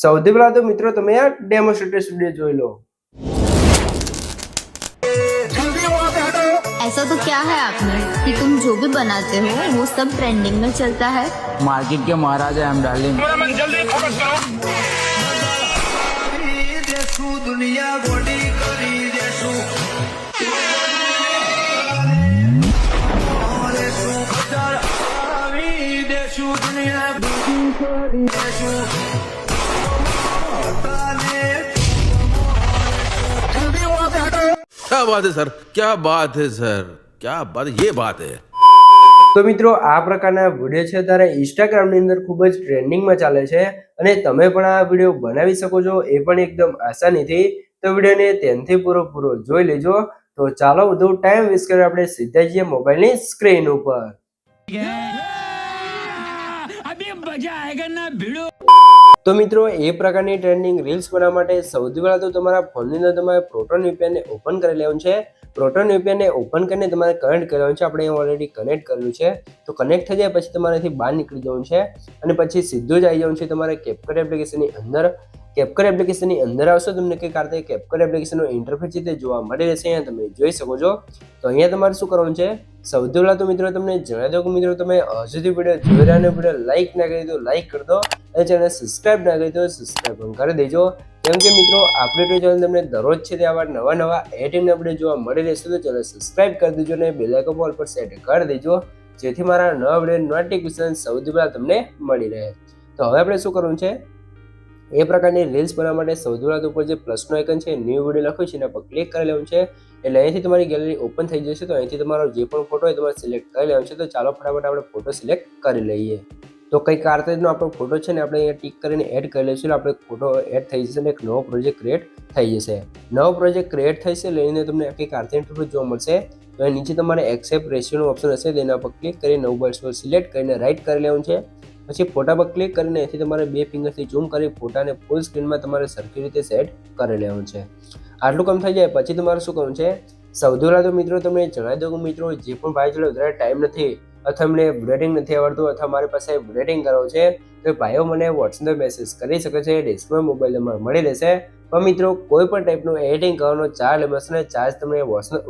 સૌથી પહેલા તો મિત્રો તમે આ ડેમોન્સ્ટ્રેટર સ્ટુડિયો જોઈ લો। ऐसा तो क्या है आप में कि तुम जो भी बनाते हो वो सब ट्रेंडिंग में चलता है। मार्केट के महाराज है हम डार्लिंग। क्या बात है सर, क्या बात है सर, क्या बात है, ये बात है। તો મિત્રો આ પ્રકારના વિડીયો છે ત્યારે ઇન્સ્ટાગ્રામની અંદર ખૂબ જ ટ્રેન્ડિંગમાં ચાલે છે અને તમે પણ આ વિડીયો બનાવી શકો છો, એ પણ એકદમ આસાનીથી। તો વિડીયોને ધ્યાનથી પૂરો જોઈ લેજો। તો ચાલો વધુ ટાઈમ વેસ્ટ કર્યો આપણે સીધા જઈએ મોબાઈલની સ્ક્રીન ઉપર। તો મિત્રો એ પ્રકારની ટ્રેન્ડિંગ રીલ્સ બનાવવા માટે સૌથી પહેલા તો તમારા ફોનની અંદર તમારે પ્રોટોન VPN ને ઓપન કરી લેવાનું છે। પ્રોટોન VPN ને ઓપન કરીને તમારે કનેક્ટ કરવાનું છે। આપણે ઓલરેડી કનેક્ટ કરેલું છે, તો કનેક્ટ થઈ જાય પછી તમારેથી બહાર નીકળી જવાનું છે અને પછી સીધું જ આવી જવાનું છે તમારે કેપકટ એપ્લિકેશનની અંદર। કેપકટ એપ્લિકેશનની અંદર આવશો તમને કઈ કારણે કેપકટ એપ્લિકેશનનો ઇન્ટરફેસ છે તે જોવા મળી રહેશે, અહીંયા તમે જોઈ શકો છો। તો અહીંયા તમારે શું કરવાનું છે, સૌથી પહેલા તો મિત્રો તમને જણાવી દઉં કે મિત્રો તમે હજુ સુધી વિડીયો જોઈ રહ્યા અને વિડીયો લાઈક ના કરી દો લાઈક કરી દો અને ચેનલ સબસ્ક્રાઇબ ના કરી દો સબસ્ક્રાઇબ પણ કરી દેજો, કેમ કે મિત્રો આપણી ચેનલ તમને દરરોજ છે તે આવા નવા એડિટિંગના વિડીયો જોવા મળી રહેશે। તો ચેનલ સબસ્ક્રાઇબ કરી દેજો અને બેલ આઇકન ઓલ પર સેટ કરી દેજો, જેથી મારા નવા વિડીયો નોટિફિકેશન સૌથી પહેલા તમને મળી રહે। તો હવે આપણે શું કરવાનું છે, એ પ્રકારની રીલ્સ બનાવવા માટે સૌથી પહેલા ઉપર જે પ્લસનો આઇકન છે ન્યૂ વિડીયો લખ્યું છે એના પર ક્લિક કરી લેવાનું છે, એટલે અહીંથી તમારી ગેલેરી ઓપન થઈ જશે। તો અહીંથી તમારો જે પણ ફોટો હોય તમારે સિલેક્ટ કરી લેવાનો છે। તો ચાલો ફટાફટ આપણે ફોટો સિલેક્ટ કરી લઈએ। તો કંઈક આ રીતનો આપણો ફોટો છે ને આપણે અહીંયા ટિક કરીને એડ કરી લઈશું, આપણે ફોટો એડ થઈ જશે અને એક નવો પ્રોજેક્ટ ક્રિએટ થઈ જશે। નવો પ્રોજેક્ટ ક્રિએટ થશે લઈને તમને કંઈક આ ઇન્ટરફેસ જોવા મળશે। તો અહીં નીચે તમારે એક્સેપ્ટ રેશિયોનો ઓપ્શન હશે, તેના પર ક્લિક કરી નવું બર્ડ સિલેક્ટ કરીને રાઈટ કરી લેવાનું છે। પછી ફોટા પર ક્લિક કરીને અહીંથી તમારે બે ફિંગરથી ઝૂમ કરી ફોટાને ફૂલ સ્ક્રીનમાં તમારે સરખી રીતે સેટ કરી લેવાનું છે। આટલું કામ થઈ જાય પછી તમારે શું કરવાનું છે, સૌથી પહેલાં તો મિત્રો તમને જણાવી દઉં કે મિત્રો જે પણ ભાઈ જોડે વધારે ટાઈમ નથી અથવા એમને બ્રેડિંગ નથી આવડતું અથવા મારી પાસે બ્રેડિંગ કરવો છે તો ભાઈઓ મને વોટ્સએપ મેસેજ કરી શકે છે, ડિસ્પ્લે મોબાઈલ નંબર મળી રહેશે। પણ મિત્રો કોઈ પણ ટાઈપનું એડિટિંગ કરવાનો ચાર્જ લેશે ને ચાર્જ તમને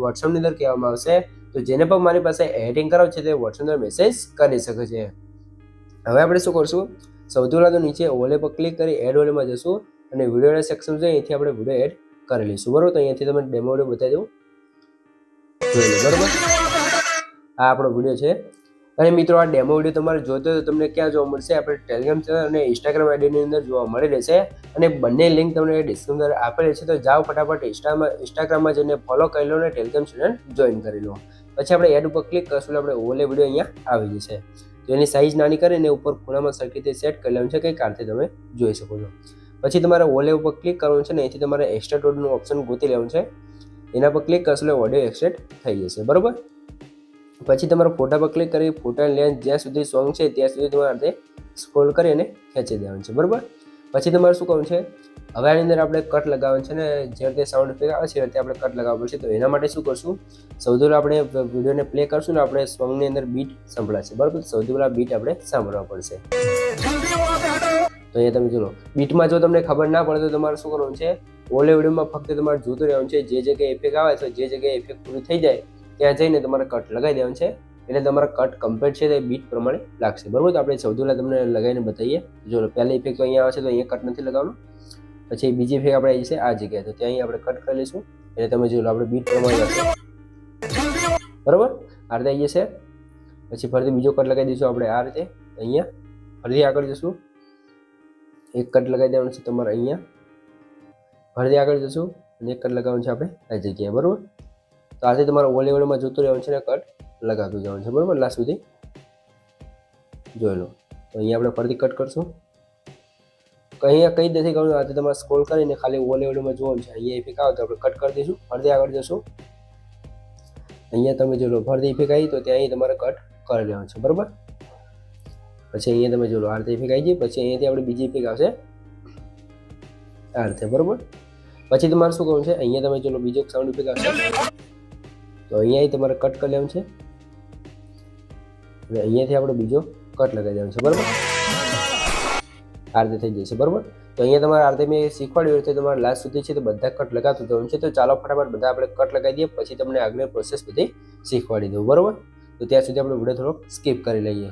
વોટ્સએપની અંદર કહેવામાં આવશે। તો જેને પણ મારી પાસે એડિટિંગ કરાવવું છે તે વોટ્સએપ અંદર મેસેજ કરી શકે છે। હવે આપણે શું કરશું, સૌથી પહેલાં તો નીચે ઓલે પર ક્લિક કરી એડ ઓલેમાં જશું અને વિડીયોના સેક્શન છે અહીંથી આપણે વિડીયો એડ કરી લઈશું, બરાબર। તો અહીંયાથી તમે ડેમો વિડીયો બતાવી દઉં જોઈ લો, બરાબર। આ આપણો વિડીયો છે અને મિત્રો આ ડેમો વિડીયો તમારે જોતો હોય તો તમને ક્યાં જોવા મળશે, આપણે ટેલિગ્રામ ચેનલ અને ઇન્સ્ટાગ્રામ આઈડીની અંદર જોવા મળી રહેશે અને બંને લિંક તમને ડિસ્ક્રિપ્શન અંદર આપેલી છે। તો જાઓ ફટાફટ ઇન્સ્ટાગ્રામમાં જઈને ફોલો કરી લો અને ટેલિગ્રામ ચેનલ જોઈન કરી લો। પછી આપણે એડ ઉપર ક્લિક કરશું એટલે આપણે ઓલે વિડીયો અહીંયા આવી જશે। તો એની સાઇઝ નાની કરીને ઉપર ખૂણામાં સરખી રીતે સેટ કરી લેવાનું છે, કંઈ કારણથી તમે જોઈ શકો છો। પછી તમારે ઓલે ઉપર ક્લિક કરવાનું છે ને અહીંથી તમારે એક્સ્ટ્રા ઓડિયોનું ઓપ્શન ગોતી લેવાનું છે, એના પર ક્લિક કરશો એટલે ઓડિયો એક્સટ્રેક્ટ થઈ જશે, બરાબર। પછી તમારા ફોટા પર ક્લિક કરી ફોટાની લેન્થ જ્યાં સુધી સોંગ છે ત્યાં સુધી તમારે તે સ્ક્રોલ કરી અને ખેંચી દેવાનું છે, બરાબર। પછી તમારે શું કરવાનું છે, હવે આની અંદર આપણે કટ લગાવવાનું છે ને જે રીતે સાઉન્ડ ઇફેક્ટ આવે છે એ રીતે આપણે કટ લગાવવું પડશે। તો એના માટે શું કરશું, સૌથી પહેલાં આપણે વિડીયોને પ્લે કરશું ને આપણે સોંગની અંદર બીટ સંભળાશે, બરાબર। સૌથી પહેલાં બીટ આપણે સાંભળવા પડશે। તો અહીંયા તમે જોવો બીટમાં જો તમને ખબર ના પડે તો તમારે શું કરવાનું છે, ઓલે વિડીયોમાં ફક્ત તમારે જોતું રહેવાનું છે, જે જગ્યાએ ઇફેક્ટ આવે તો જે જગ્યાએ ઇફેક્ટ પૂરી થઈ જાય ત્યાં જઈને તમારે કટ લગાવી દેવાનું છે, એટલે તમારા કટ કમ્પ્લીટ છે તે બીટ પ્રમાણે લાગશે, બરાબર। તો આપણે સૌથી પહેલાં તમને લગાવીને બતાવીએ। જો પહેલા ઇફેક્ટ તો અહીંયા આવે છે તો અહીંયા કટ નથી લગાવવાનું, પછી બીજી ઇફેક્ટ આપણે આવી છે આ જગ્યાએ, તો ત્યાં આપણે કટ કરી લઈશું એટલે તમે જોયું આપણે બીટ પ્રમાણે લાગશે, બરાબર। આ રીતે આવી જશે। પછી ફરીથી બીજો કટ લગાવી દઈશું આપણે આ રીતે અહીંયા, ફરીથી આગળ જશું એક કટ લગાવી દેવાનું છે તમારે અહીંયા, ફરીથી આગળ જશું અને એક કટ લગાવવાનું છે આપણે આ જગ્યાએ, બરાબર। તો આથી તમારે ઓલે વિડીયોમાં જોતું રહેવાનું છે ને કટ લગાવતું જવાનું છે, બરાબર, લાસ્ટ સુધી જોઈ લો। તો અહીંયા આપણે ફરીથી કટ કરશું, અહીંયા કંઈ નથી કરવાનું, આથી તમારે સ્ક્રોલ કરીને ખાલી ઓલે વિડીયોમાં જોવાનું છે, અહીંયા ઇફેક્ટ આવે તો આપણે કટ કરી દઈશું, ફરીથી આગળ જશું અહીંયા તમે જો લો ફરીથી ઇફેક્ટ આવી તો ત્યાં તમારે કટ કરી લેવાનું છે, બરાબર। પછી અહીંયા તમે જો લો આ રીતે ઇફેક્ટ આવી જાય, પછી અહીંયાથી આપણે બીજી ઇફેક્ટ આવશે આ રીતે, બરાબર। પછી તમારે શું કરવાનું છે, અહીંયા તમે જો લો બીજો સાઉન્ડ ઇફેક્ટ આવશે તો અહીંયા તમારે કટ કરી લેવાનું છે અને અહીંયાથી આપણે બીજો કટ લગાવી દેવાનું છે, બરાબર। આ રીતે થઈ જશે, બરાબર। તો અહીંયા તમારે આ રીતે મેં શીખવાડ્યું રીતે તમારે લાસ્ટ સુધી છે તો બધા કટ લગાવતું જવાનું છે. તો ચાલો ફટાફટ બધા આપણે કટ લગાવી દઈએ, પછી તમને આગળ પ્રોસેસ બધી શીખવાડી દઉં, બરોબર. તો ત્યાં સુધી આપણે વિડીયો થોડોક સ્કીપ કરી લઈએ.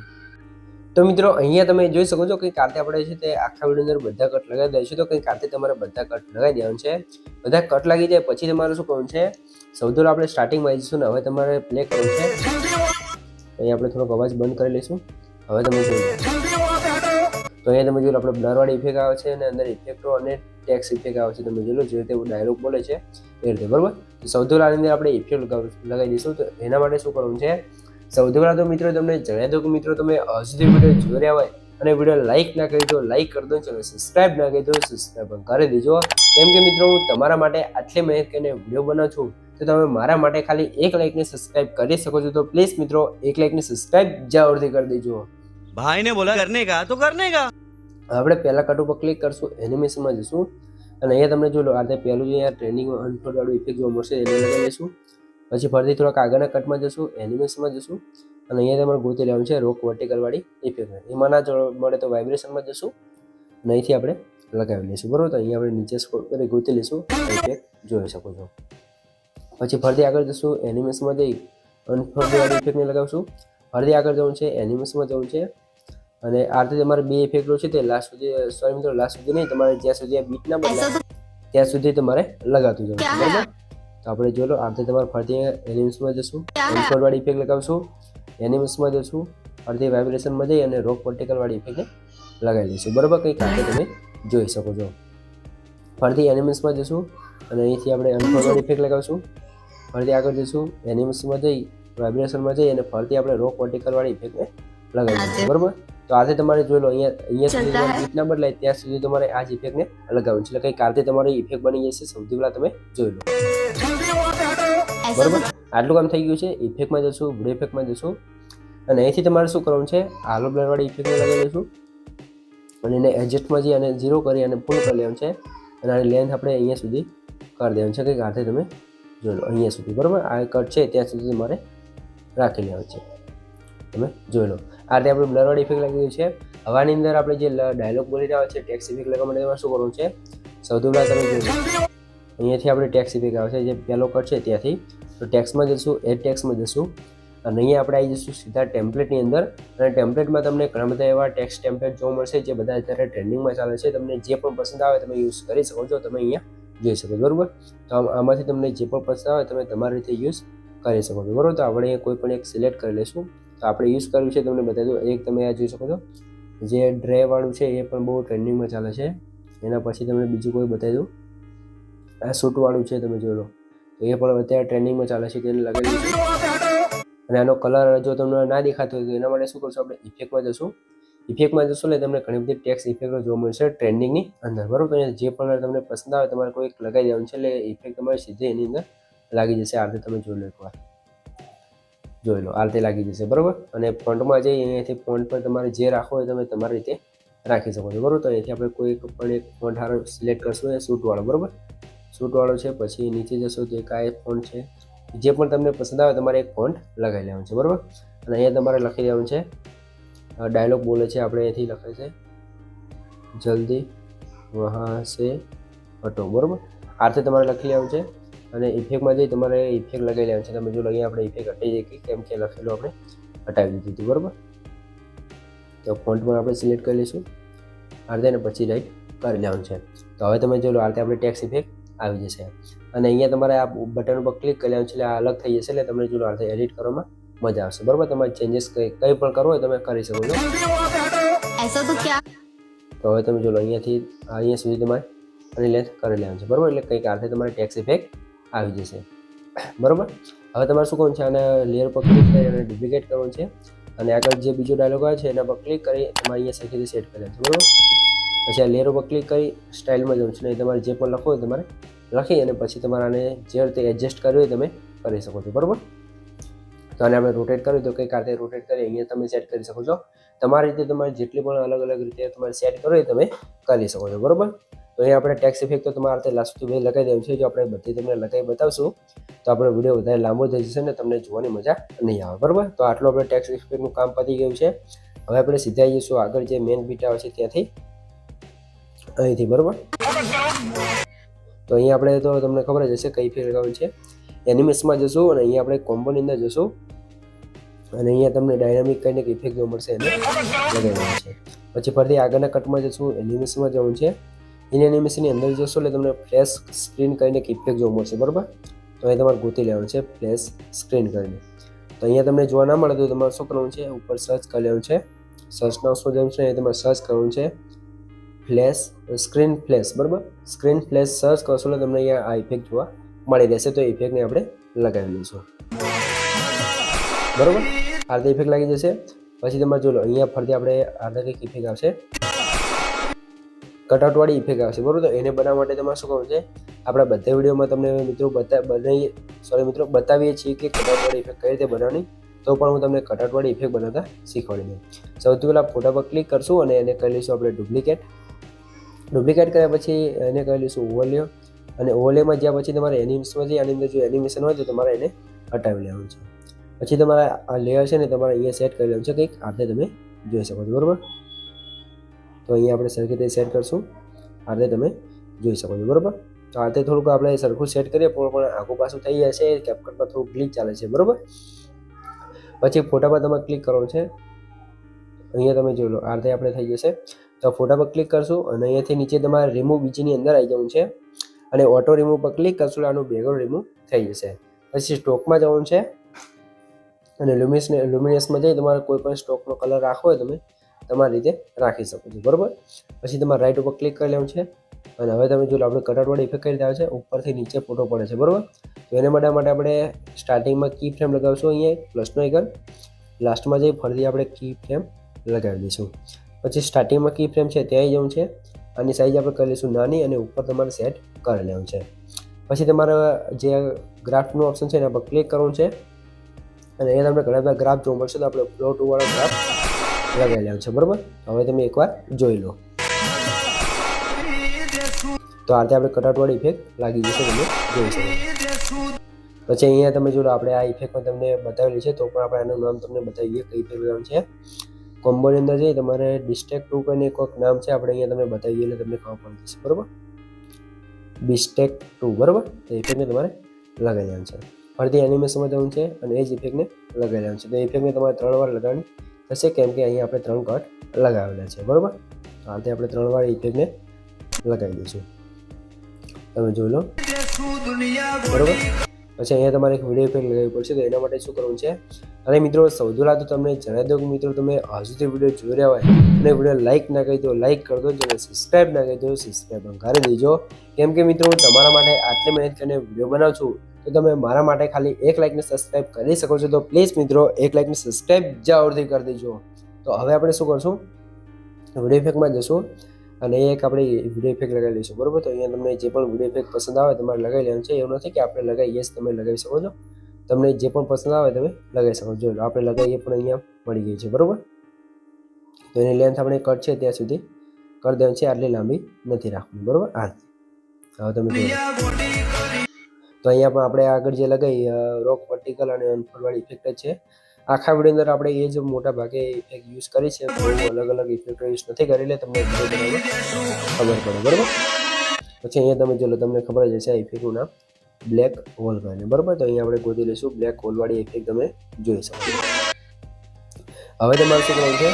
તો મિત્રો અહીંયા તમે જોઈ શકો છો કે કાતે આપણે છે તે આખા વિડીયો અંદર બધા કટ લગાવી દઈશું. તો કંઈ કાતે તમારે બધા કટ લગાવી દેવાનું છે. બધા કટ લાગી જાય પછી તમારે શું કરવાનું છે, સૌથી પહેલાં આપણે સ્ટાર્ટિંગમાં જઈશું ને હવે તમારે પ્લે કરવું છે. અહીંયા આપણે થોડોક અવાજ બંધ કરી લઈશું. હવે તમે જોઈ લો તો અહીંયા તમે જોઈ લો આપણે બ્લરવાળી ઇફેક્ટ આવે છે અને અંદર ઇફેક્ટો અને ટેક્સ ઇફેક્ટ આવે છે. તમે જોઈ લો જે રીતે ડાયલોગ બોલે છે એ રીતે, બરાબર. તો સૌથી પહેલાં આની અંદર આપણે ઇફેક્ટ લગાવી દઈશું. તો એના માટે શું કરવું છે, સૌથી પહેલાં તો મિત્રો તમને જણાવી દઉં કે મિત્રો તમે હજુ સુધી વિડીયો જોઈ રહ્યા હોય અને વિડીયો લાઇક ના કરી દો, લાઇક કરી દો, ચલો સબસ્ક્રાઇબ ના કરી દો, સબસ્ક્રાઇબ પણ કરી દેજો. કેમ કે મિત્રો હું તમારા માટે આટલી મહેનત કરીને વિડીયો બનાવું છું, તો તમે મારા માટે ખાલી એક લાઇકને સબસ્ક્રાઇબ કરી શકો છો. તો પ્લીઝ મિત્રો એક લાઇકને સબસ્ક્રાઇબ જરૂરથી કરી દેજો. भाई ने बोला करने का तो करने का. આપણે પહેલા કટ ઉપર ક્લિક કરશું, એનિમેશનમાં જશું અને અહીંયા તમને જો લો આ રીતે પહેલું જે અહીંયા ટ્રેનિંગ અનફોલ્ડ વાળું ઇફેક્ટ જોવા મળશે એને લગાવી લઈશું. પછી ફરીથી થોડાક આગળના કટમાં જશું, એનિમેશનમાં જશું અને અહીંયા તમારે ગોતી લેવાનું છે રોક વર્ટિકલ વાળી ઇફેક્ટ. એમાં ના મળે તો વાઇબ્રેશનમાં જશું અને અહીંથી આપણે લગાવી લઈશું, બરોબર. તો અહીંયા આપણે નીચે સ્ક્રોલ કરી ગોતી લઈશું, ઇફેક્ટ જોઈ શકો છો. પછી ફરીથી આગળ જશું, એનિમેશનમાં જઈ અનફોલ્ડ વાળી ઇફેક્ટને લગાવશું. ફરીથી આગળ જવું છે, એનિમેશનમાં જવું છે અને આ રીતે તમારે બે ઇફેક્ટો છે તે લાસ્ટ સુધી, સોરી મિત્રો લાસ્ટ સુધી નહીં, તમારે જ્યાં સુધી આ બીટ ના બદલાય ત્યાં સુધી તમારે લગાવતું જવું છે, બરાબર. તો આપણે જોઈ લો આ રીતે તમારે ફરીથી એનિમેશનમાં જશું, અનફોલ્ડ વાળી ઇફેક્ટ લગાવશું, એનિમેશનમાં જશું, ફરીથી વાઇબ્રેશનમાં જઈ અને રોક વર્ટિકલ વાળી ઇફેક્ટને લગાવી દઈશું, બરાબર. કંઈક આ તમે જોઈ શકો છો. ફરીથી એનિમેશનમાં જશું અને અહીંથી આપણે અનફોલ્ડ વાળી ઇફેક્ટ લગાવશું. ફરીથી આગળ જશું, એનિમેશનમાં જઈ વાઇબ્રેશનમાં જઈ અને ફરીથી આપણે રોક વર્ટિકલ વાળી ઇફેક્ટને લગાવી દઈશું, બરાબર. તો આજે તમારે જોઈ લો અહીંયા સુધી બીટ ના બદલાય ત્યાં સુધી તમારે આ જ ઇફેક્ટને લગાવવાનું છે. એટલે કંઈક કાલથી તમારી ઇફેક્ટ બની જશે. સૌથી પહેલાં તમે જોઈ લો, બરાબર. આટલું કામ થઈ ગયું છે. ઇફેક્ટમાં જશું, વિડીયો ઇફેક્ટમાં જશું અને અહીંથી તમારે શું કરવાનું છે, હાલો બ્લરવાળી ઇફેક્ટને લગાવી દઈશું અને એને એડજસ્ટમાં જઈ અને 0 કરી અને ફૂલ કરી લેવાનું છે અને આની લેન્થ આપણે અહીંયા સુધી કરી દેવાનું છે. કંઈક હાથે તમે જોઈ લો અહીંયા સુધી, બરાબર. આ કટ છે ત્યાં સુધી તમારે રાખી લેવાનું છે. તમે જોઈ લો આ રીતે આપણે બ્લરવાળી ઇફેક્ટ લાગી ગયું છે. હવાની અંદર આપણે જે ડાયલોગ બોલી રહ્યા છે ટેક્સ ઇફેક્ટ લગાવવા માટે તમારે શું કરવું છે, સૌથી પહેલાં તમે જોઈ લો અહીંયાથી આપણે ટેક્સ ઇફેક્ટ આવે છે જે પહેલો કટ છે ત્યાંથી. તો ટેક્સમાં જશું, એડ ટેક્સમાં જશું અને અહીંયા આપણે આવી જશું સીધા ટેમ્પલેટની અંદર અને ટેમ્પલેટમાં તમને ઘણા બધા એવા ટેક્સ ટેમ્પલેટ જોવા મળશે જે બધા અત્યારે ટ્રેન્ડિંગમાં ચાલે છે. તમને જે પણ પસંદ આવે તમે યુઝ કરી શકો છો. તમે અહીંયા જોઈ શકો, બરાબર. તો આમાંથી તમને જે પણ પસંદ આવે તમે તમારી રીતે યુઝ કરી શકો છો, બરાબર. તો આપણે અહીંયા કોઈ પણ એક સિલેક્ટ કરી લઈશું. તો આપણે યુઝ કર્યું છે તમને બતાવી દઉં. એક તમે આ જોઈ શકો છો જે ડ્રે વાળું છે એ પણ બહુ ટ્રેન્ડિંગમાં ચાલે છે. એના પછી તમને બીજું કોઈ બતાવી દઉં, આ શૂટવાળું છે તમે જોઈ લો તો એ પણ અત્યારે ટ્રેન્ડિંગમાં ચાલે છે. તેને લગાવી દઈશું અને આનો કલર જો તમને ના દેખાતો હોય તો એના માટે શું કરશું, આપણે ઇફેક્ટમાં જશું. ઇફેક્ટમાં જશું એટલે તમને ઘણી બધી ટેક્સ ઇફેક્ટો જોવા મળશે ટ્રેન્ડિંગની અંદર, બરાબર. તો જે પણ તમને પસંદ આવે તમારે કોઈ લગાવી દેવાનું છે એટલે ઇફેક્ટ તમારે સીધી એની અંદર લાગી જશે. આ રીતે તમે જોઈ લો, એકવાર જોઈ લો આ રીતે લાગી જશે, બરાબર. અને ફોન્ટમાં જઈ અહીંયાથી ફોન્ટ પર તમારે જે રાખવો હોય તમે તમારી રીતે રાખી શકો છો, બરાબર. તો અહીંથી આપણે કોઈ પણ એક ફોન્ટ હારો સિલેક્ટ કરશું એ શૂટવાળો, બરાબર. શૂટવાળો છે. પછી નીચે જશો તો એક આ એક ફોન્ટ છે, જે પણ તમને પસંદ આવે તમારે એક ફોન્ટ લગાવી લેવાનું છે, બરાબર. અને અહીંયા તમારે લખી દેવાનું છે ડાયલોગ બોલે છે આપણે અહીંથી લખે છે જલ્દી વહાં સે હટો, બરાબર. આ રીતે તમારે લખી લેવાનું છે અને ઇફેક્ટમાં જઈ તમારે ઇફેક્ટ લગાવી લેવાનું છે. તમે જો અહીંયા આપણે ઇફેક્ટ હટાવી દઈએ કેમ કે લખેલું આપણે હટાવી દીધું હતું, બરાબર. તો ફોન્ટ પણ આપણે સિલેક્ટ કરી લઈશું આ રીતે અને પછી રાઈટ કરી લેવાનું છે. તો હવે તમે જો લો આ રીતે આપણે ટેક્સ ઇફેક્ટ આવી જશે અને અહીંયા તમારે આ બટન ઉપર ક્લિક કરી લેવાનું છે એટલે આ અલગ થઈ જશે. એટલે તમને જો આ રીતે એડિટ કરવામાં મજા આવશે, બરાબર. તમારે ચેન્જીસ કંઈ પણ કરવો હોય તમે કરી શકો છો. ऐसा तो क्या તો હવે તમે જો લો અહીંયા સુધી તમારે આની લેન્થ કરી લેવાનું છે, બરાબર. એટલે કંઈક આ રીતે તમારે ટેક્સ ઇફેક્ટ આવી જશે, બરાબર. હવે તમારે શું કરવાનું છે, આને લેયર પર ક્લિક કરી અને ડુપ્લિકેટ કરવાનું છે અને આગળ જે બીજો ડાયલોગ આવે છે એના પર ક્લિક કરી તમારે અહીંયા સરખેથી સેટ કરી લેવાનું છે, બરાબર. પછી આ લેયર ઉપર ક્લિક કરી સ્ટાઇલમાં જવું છે ને તમારે જે પણ લખવું હોય તમારે લખી અને પછી તમારે આને જે રીતે એડજસ્ટ કરવું હોય તમે કરી શકો છો, બરાબર. તો આને આપણે રોટેટ કર્યું તો કંઈક આ રીતે રોટેટ કરી અહીંયા તમે સેટ કરી શકો છો. તમારી રીતે તમારે જેટલી પણ અલગ અલગ રીતે તમારે સેટ કરવું હોય તમે કરી શકો છો, બરાબર. તો અહીંયા આપણે ટેક્સ ઇફેક્ટ તો તમારા રીતે લાસ્ટ સુધી લગાવી દેવું છે. જો આપણે બધી તમને લગાવી બતાવશું તો આપણો વિડીયો વધારે લાંબો થઈ જશે ને તમને જોવાની મજા નહીં આવે, બરાબર. તો આટલું આપણે ટેક્સ ઇફેક્ટનું કામ પતી ગયું છે. હવે આપણે સીધા જઈશું આગળ જે મેઇન બીટ આવે છે ત્યાંથી અહીંથી, બરાબર. તો અહીંયા આપણે તો તમને ખબર જ હશે કઈ ઇફેક્ટ લગાવવાની છે. એનિમેશનમાં જશું અને અહીંયા આપણે કોમ્બોની અંદર જશું અને અહીંયા તમને ડાયનામિક કંઈક ઇફેક્ટ જોવા મળશે એને લગાવવાની છે. પછી ફરીથી આગળના કટમાં જશું, એનિમેશનમાં જવું છે. એનિમેશનની અંદર જશો એટલે તમને ફ્લેશ સ્ક્રીન કરીને ઇફેક્ટ જોવા મળશે, બરાબર. તો અહીં તમારે ગોતી લેવાનું છે ફ્લેશ સ્ક્રીન કરીને. તો અહીંયા તમને જોવા ના મળે તો તમારે શું કરવાનું છે, ઉપર સર્ચ કરી લેવાનું છે. સર્ચના ઓપ્શન જવું છે, તમારે સર્ચ કરવાનું છે ફ્લેશ સ્ક્રીન ફ્લેશ, બરાબર. સ્ક્રીન ફ્લેશ સર્ચ કરશો એટલે તમને અહીંયા આ ઇફેક્ટ જોવા મળી રહેશે. તો ઇફેક્ટને આપણે લગાવી લઈશું, બરાબર. આ રીતે ઇફેક્ટ લાગી જશે. પછી તમારે જો લો અહીંયા ફરીથી આપણે આ કંઈક ઇફેક્ટ આવશે, કટઆઉટવાળી ઇફેક્ટ આવશે, બરાબર. તો એને બનાવવા માટે તમારે શું કરવું છે, આપણા બધા વિડીયોમાં તમને મિત્રો બતાવીએ છીએ કે કટઆઉટવાળી ઇફેક્ટ કઈ રીતે બનાવવાની. તો પણ હું તમને કટઆઉટવાળી ઇફેક્ટ બનાવતા શીખવાડી દઉં. સૌથી પહેલાં ફોટા પર ક્લિક કરશું અને એને કરી લઈશું આપણે ડુપ્લિકેટ કર્યા પછી એને કરી લઈશું ઓવરલે, અને ઓવરલેમાં જ્યાં પછી તમારે એનિમેશનમાં જઈ આની અંદર જો એનિમેશન હોય તો તમારે એને હટાવી લેવાનું છે. પછી તમારે આ લેયર છે ને તમારે અહીંયા સેટ કરી લેવાનું છે, કંઈક આ રીતે તમે જોઈ શકો છો, બરાબર. તો અહીંયા આપણે સરખી રીતે સેટ કરશું, આ રીતે તમે જોઈ શકો છો, બરાબર. તો આ રીતે થોડુંક આપણે સરખું સેટ કરીએ પણ આખું પાછું થઈ જશે. કેપકટમાં થોડુંક ગ્લિચ ચાલે છે, બરાબર. પછી ફોટા પર તમારે ક્લિક કરવાનું છે, અહીંયા તમે જોઈ લો આ રીતે આપણે થઈ જશે. તો ફોટા પર ક્લિક કરશું અને અહીંયાથી નીચે તમારે રિમૂવ બીજીની અંદર આવી જવું છે અને ઓટો રિમૂવ પર ક્લિક કરશું આનું બેકગ્રાઉન્ડ રિમૂવ થઈ જશે. પછી સ્ટોકમાં જવાનું છે અને લ્યુમિનસમાં જઈ તમારે કોઈ પણ સ્ટોકનો કલર રાખવો હોય તમે તમારી રીતે રાખી શકો છો, બરાબર. પછી તમારે રાઈટ ઉપર ક્લિક કરી લેવાનું છે અને હવે તમે જો આપણે કટઆઉટવાળી ઇફેક્ટ કઈ રીતે આવે છે, ઉપરથી નીચે ફોટો પડે છે, બરાબર. તો એને માટે આપણે સ્ટાર્ટિંગમાં કી ફ્રેમ લગાવશું, અહીંયા પ્લસનો આઇકન, લાસ્ટમાં જઈ ફરીથી આપણે કી ફ્રેમ લગાવી દઈશું. પછી સ્ટાર્ટિંગમાં કી ફ્રેમ છે ત્યાં જવું છે, આની સાઈઝ આપણે કરી લઈશું નાની અને ઉપર તમારે સેટ કરી લેવું છે. પછી તમારે જે ગ્રાફનું ઓપ્શન છે એના પર ક્લિક કરવાનું છે અને એ તમને ઘણા બધા ગ્રાફ જોવા મળશે. તો આપણે ફ્લો 2 વાળો ગ્રાફ લગાવી લેવાનું છે, બરાબર. હવે તમે એકવાર જોઈ લો. તો આ રીતે આપણે કટઆઉટવાળી ઇફેક્ટ લાગી જશે, તમે જોઈ શકો. પછી અહીંયા તમે જો આપણે આ ઇફેક્ટમાં તમને બતાવેલી છે તો પણ આપણે આનું નામ તમને બતાવીએ કઈ ઇફેક્ટ નામ છે. કોમ્બોની અંદર જઈ તમારે ડિસ્ટેક 2 કરીને કોઈક નામ છે, આપણે અહીંયા તમને બતાવીએ એટલે તમને ખબર પડી જશે, બરાબર. ડિસ્ટેક 2, બરાબર. તો ઇફેક્ટને તમારે લગાવી લેવાનું છે. ફરીથી એનિમેશનમાં જવું છે અને એ જ ઇફેક્ટને લગાવી લેવાનું છે. તો ઇફેક્ટને તમારે 3 વાર લગાવવાની થશે કેમ કે અહીંયા આપણે 3 કટ લગાવેલા છે, બરાબર. તો આ રીતે આપણે 3 વાર ઇફેક્ટને લગાવી દઈશું, તમે જોઈ લો, બરાબર. પછી અહીંયા તમારે એક વિડીયો ઇફેક્ટ લગાવવી પડશે. તો એના માટે શું કરવું છે, અને મિત્રો સૌથી પહેલાં તો તમને જણાવી દઉં કે મિત્રો તમે હજુથી વિડીયો જોઈ રહ્યા હોય અને વિડીયો લાઇક ના કરી દો લાઇક કરી દો, અને સબસ્ક્રાઈબ ના કરી દો સબસ્ક્રાઈબ કરી દેજો. કેમ કે મિત્રો હું તમારા માટે આટલી મહેનત કરીને વિડીયો બનાવું છું તો તમે મારા માટે ખાલી 1 લાઇકને સબસ્ક્રાઈબ કરી શકો છો. તો પ્લીઝ મિત્રો 1 લાઇકને સબસ્ક્રાઈબ જરૂરથી કરી દેજો. તો હવે આપણે શું કરશું, વિડીયો ઇફેક્ટમાં જશું અને એક આપણે વિડીયો ઇફેક્ટ લગાવી લઈશું, બરાબર. તો અહીંયા તમને જે પણ વિડીયો ઇફેક્ટ પસંદ આવે તમારે લગાવી લેવાનું છે. એવું નથી કે આપણે લગાવીએ તમે લગાવી શકો છો, તમને જે પણ પસંદ આવે તમે લગાવી શકો છો. આપણે લગાવીએ પણ અહીંયા મળી ગઈ છે, બરાબર. તો એની લેન્થ આપણે કટ છે ત્યાં સુધી કરી દેવાની છે, આટલી લાંબી નથી રાખવાની, બરાબર. હા, હવે તમે જોઈ તો અહીંયા પણ આપણે આગળ જે લગાવી રોક વર્ટિકલ અને અનફોલ્ડવાળી ઇફેક્ટ જ છે. આખા વિડીયો અંદર આપણે એ જ મોટા ભાગે ઇફેક્ટ યુઝ કરી છે, અલગ અલગ ઇફેક્ટ યુઝ નથી કરી, એટલે તમને ખબર પડે, બરાબર. પછી અહીંયા તમે જો તમને ખબર જ હશે આ ઇફેક્ટનું નામ બ્લેક હોલ કરીને, બરાબર. તો અહીંયા આપણે ગોતી લઈશું બ્લેક હોલવાળી ઇફેક્ટ તમે જોઈ શકો. હવે તમારે શું કરવાનું છે,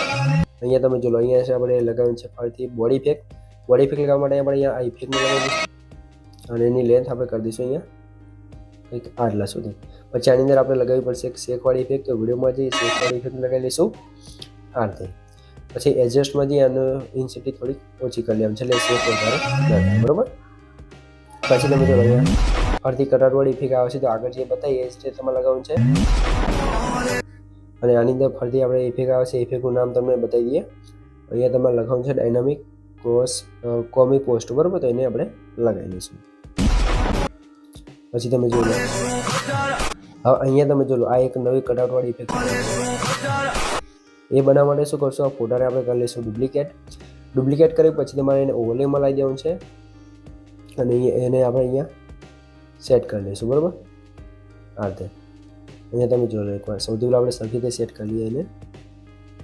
અહીંયા તમે જો અહીંયા છે આપણે લગાવવાનું છે ફરીથી બોડી ઇફેક્ટ. બોડી ઇફેક્ટ લગાવવા માટે આપણે અહીંયા આ ઇફેક્ટને લગાવી દઈશું અને એની લેન્થ આપણે કરી દઈશું અહીંયા કંઈક આટલા સુધી. પછી આની અંદર આપણે લગાવવી પડશે એક શેકવાળી ઇફેક્ટ. તો વિડીયોમાં જઈ શેકવાળી ઇફેક્ટ લગાવી લઈશું આ રીતે. પછી એડજસ્ટમાં જઈ આનું ઇન્ટેન્સિટી થોડીક ઓછી કરી લેવાનું છે એટલે શેક વધારે થાય, બરાબર. પછી તમે જો અહીંયા ફરીથી કટઆઉટવાળી ઇફેક્ટ આવે છે તો આગળ જે બતાવીએ એ સ્ટેટમાં લગાવવાનું છે અને આની અંદર ફરીથી આપણે ઇફેક્ટ આવે છે, ઇફેક્ટનું નામ તમને બતાવી દઈએ. અહીંયા તમારે લખવાનું છે ડાયનામિક કોમી પોસ્ટ, બરાબર. તો એને આપણે લગાવી લઈશું. પછી તમે જોઈ લો, હવે અહીંયા તમે જોઈ લો આ એક નવી કટઆઉટવાળી ઇફેક્ટ એ બનાવવા માટે શું કરશો, આ ફોટાને આપણે કરી લઈશું ડુપ્લિકેટ કરી પછી તમારે એને ઓવરલેમાં લાવી દેવાનું છે અને એને આપણે અહીંયા સેટ કરી લઈશું, બરાબર. આ રીતે અહીંયા તમે જોઈ લો એકવાર સૌથી પહેલાં આપણે સરખી રીતે સેટ કરી લઈએ એને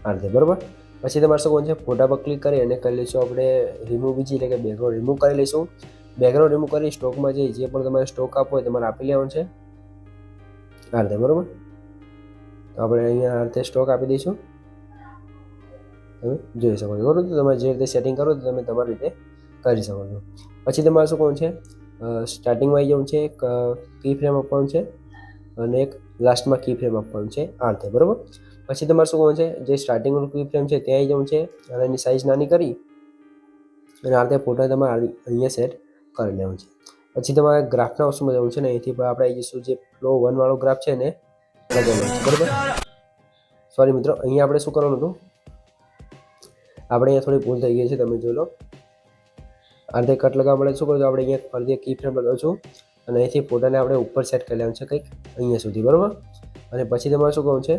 આ રીતે, બરાબર. પછી તમારે શું કરવાનું છે, ફોટા પર ક્લિક કરી અને કરી લઈશું આપણે રિમૂવ બીજી, એટલે કે બેકગ્રાઉન્ડ રિમૂવ કરી લઈશું. બેકગ્રાઉન્ડ રિમૂવ કરી સ્ટોકમાં જે પણ તમારે સ્ટોક આપવો હોય તમારે આપી લેવાનું છે આ રીતે, બરાબર. તો આપણે અહીંયા આ રીતે સ્ટોક આપી દઈશું, તમે જોઈ શકો છો, બરાબર. તો તમે જે રીતે સેટિંગ કરો તો તમે તમારી રીતે કરી શકો છો. પછી તમારે શું કરવાનું છે, સ્ટાર્ટિંગમાં આવી જવાનું છે, એક કી ફ્રેમ આપવાનું છે અને એક લાસ્ટમાં કી ફ્રેમ આપવાનું છે આ રીતે, બરાબર. પછી તમારે શું કરવાનું છે, જે સ્ટાર્ટિંગનું કી ફ્રેમ છે ત્યાં આવી જવાનું છે અને એની સાઇઝ નાની કરી અને આ રીતે ફોટા તમારે અહીંયા સેટ કરી લેવાનું છે. પછી તમારે ગ્રાફના ઓપ્શનમાં જવાનું છે ને અહીંથી આપણે આવી જઈશું જે ફ્લો 1 વાળો ગ્રાફ છે ને લગાવવાનું છે, બરાબર. સોરી મિત્રો, અહીંયા આપણે શું કરવાનું હતું, આપણે અહીંયા થોડી ભૂલ થઈ ગઈ છે, તમે જોઈ લો. આ રીતે કટ લગાવવા માટે શું કરશું, આપણે અહીંયા ફરીથી કી ફ્રેમ લગાવશું અને અહીંથી ફોટાને આપણે ઉપર સેટ કરી લેવાનું છે કંઈક અહીંયા સુધી, બરાબર. અને પછી તમારે શું કરવાનું છે,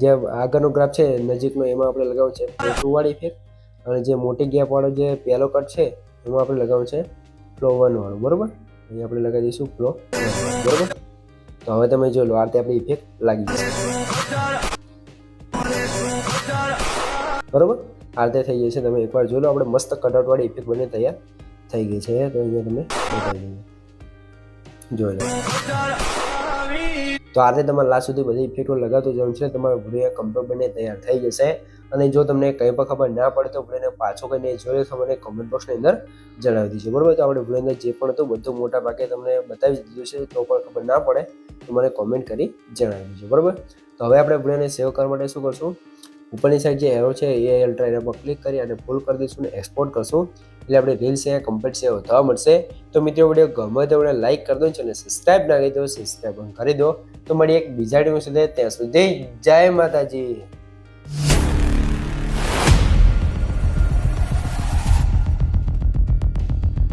જે આગળનો ગ્રાફ છે નજીકનો એમાં આપણે લગાવવાનું છે ફ્લો 2 વાળી ઇફેક્ટ અને જે મોટી ગેપ વાળો જે પહેલો કટ છે એમાં આપણે લગાવવાનું છે ફ્લો 1 વાળું, બરાબર. અહીંયા આપણે લગાવી દઈશું ફ્લો 1, બરાબર. તો હવે તમે જોઈ લો આ રીતે આપણી ઇફેક્ટ લાગી જશે, બરાબર. આ રીતે થઈ જશે, તમે એકવાર જોઈ લો. આપણે મસ્ત કટઆઉટ વાળી ઇફેક્ટ બને તૈયાર થઈ ગઈ છે. તો અહીંયા તમે બતાવી દઈએ, જોઈ લો. તો આ રીતે તમારે લાસ્ટ સુધી બધી ઇફેક્ટો લગાવતું જવાનું છે, તમારો વિડીયો કમ્પ્લીટ બને તૈયાર થઈ જશે. અને જો તમને કંઈ પણ ખબર ના પડે તો વિડીયોને પાછો કરીને જોયો તો મને કમેન્ટ બોક્સની અંદર જણાવી દીજો, બરાબર. તો આપણે વિડીયો અંદર જે પણ હતું બધું મોટા ભાગે તમને બતાવી દીધું છે, તો પણ ખબર ના પડે તો મને કોમેન્ટ કરી જણાવી દીજો, બરાબર. તો હવે આપણે વિડીયોને સેવ કરવા માટે શું કરશું, ઉપરની સાઈડ જે એરો છે એ અલ્ટ્રા એના પર ક્લિક કરી અને ફૂલ કરી દઈશું અને એક્સપોર્ટ કરશું, એટલે આપણે રીલ્સ અહીંયા કમ્પ્લીટ સેવ થવા મળશે. તો મિત્રો વિડીયો ગમે તો વિડીયો લાઈક કરી દો અને સબસ્ક્રાઈબ ના કરી દો સબસ્ક્રાઈબ કરી દો. તો મળીએ એક બીજા વિડીયો સાથે, ત્યાં સુધી જય માતાજી.